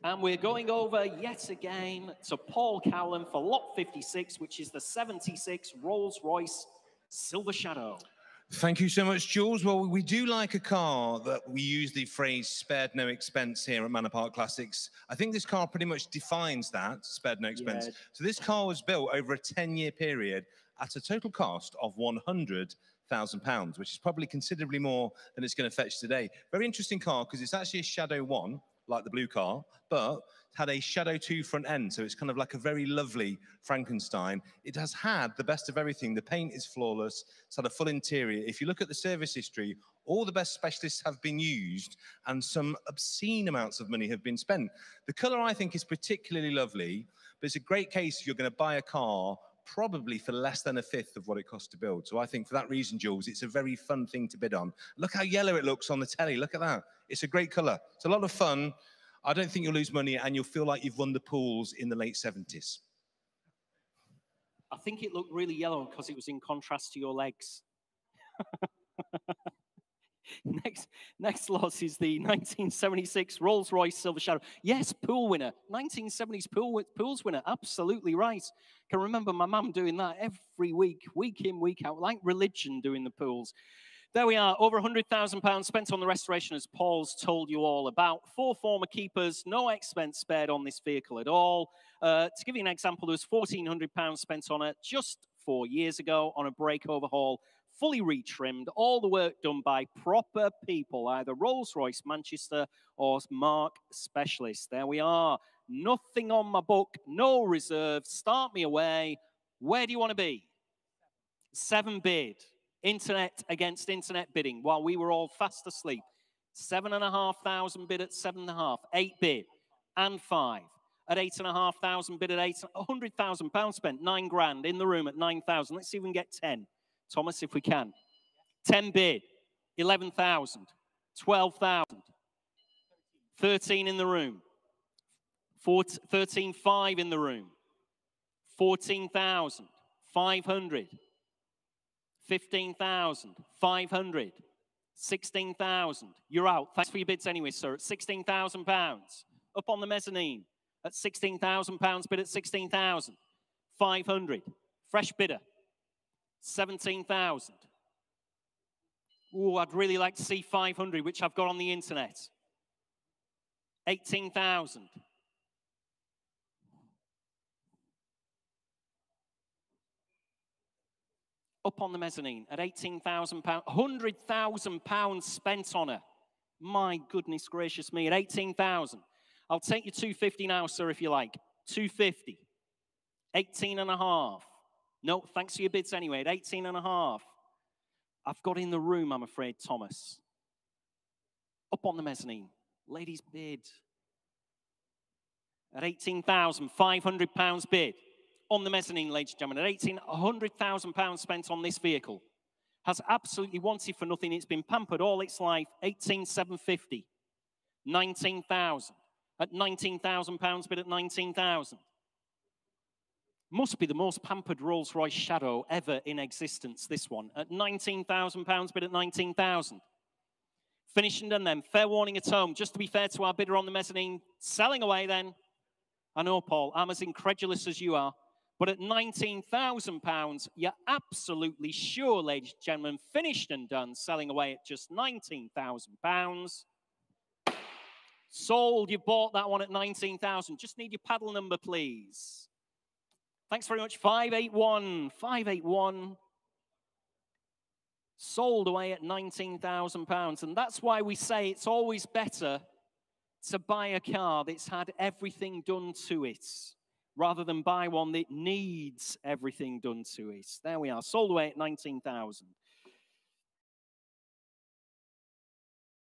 And we're going over yet again to Paul Cowland for lot 56, which is the 76 Rolls-Royce Silver Shadow. Thank you so much, Jules. Well, we do like a car that we use the phrase spared no expense here at Manor Park Classics. I think this car pretty much defines that, spared no expense. Yeah. So this car was built over a 10-year period at a total cost of £100,000, which is probably considerably more than it's going to fetch today. Very interesting car because it's actually a Shadow 1, like the blue car, but it had a Shadow 2 front end, so it's kind of like a very lovely Frankenstein. It has had the best of everything. The paint is flawless. It's had a full interior. If you look at the service history, all the best specialists have been used and some obscene amounts of money have been spent. The colour, I think, is particularly lovely, but it's a great case if you're going to buy a car probably for less than a fifth of what it costs to build. So I think for that reason, Jules, it's a very fun thing to bid on. Look how yellow it looks on the telly. Look at that. It's a great colour. It's a lot of fun. I don't think you'll lose money and you'll feel like you've won the pools in the late 70s. I think it looked really yellow because it was in contrast to your legs. Next lot is the 1976 Rolls-Royce Silver Shadow. Yes, pool winner. 1970s pools winner. Absolutely right. Can remember my mum doing that every week, week in, week out, like religion doing the pools. There we are, over £100,000 spent on the restoration, as Paul's told you all about. 4 former keepers, no expense spared on this vehicle at all. To give you an example, there was £1,400 spent on it just 4 years ago on a brake overhaul, fully retrimmed, all the work done by proper people, either Rolls-Royce Manchester or Mark specialists. There we are. Nothing on my book, no reserve. Start me away. Where do you want to be? 7 bid. Internet against internet bidding while we were all fast asleep. 7,500 bid at 7.5, 8 bid, and 5. At 8,500 bid at 8, £100,000 spent, 9 grand in the room at 9,000. Let's see if we can get 10. Thomas, if we can. 10 bid, 11,000, 12,000, 13 in the room, 13,500 in the room, 14,500. 15,500, 16,000. You're out. Thanks for your bids anyway, sir. At £16,000. Up on the mezzanine at £16,000. Bid at 16,500. Fresh bidder. 17,000. Oh, I'd really like to see 500, which I've got on the internet. 18,000. Up on the mezzanine at £18,000, £100,000 spent on her. My goodness gracious me, at 18,000. I'll take you 250 now, sir, if you like. 250. 18.5. No, thanks for your bids anyway, at 18.5. I've got in the room, I'm afraid, Thomas. Up on the mezzanine. Ladies bid. At £18,500 bid. On the mezzanine, ladies and gentlemen, at £100,000 spent on this vehicle. Has absolutely wanted for nothing. It's been pampered all its life. 18,750. 19,000. At £19,000 bid at 19,000. Must be the most pampered Rolls-Royce Shadow ever in existence, this one. At £19,000 bid at 19,000. Finished and done then. Fair warning at home. Just to be fair to our bidder on the mezzanine. Selling away then. I know, Paul, I'm as incredulous as you are. But at £19,000, you're absolutely sure, ladies and gentlemen, finished and done, selling away at just £19,000. Sold, you bought that one at £19,000. Just need your paddle number, please. Thanks very much, 581. 581. Sold away at £19,000. And that's why we say it's always better to buy a car that's had everything done to it, rather than buy one that needs everything done to it. There we are, sold away at £19,000.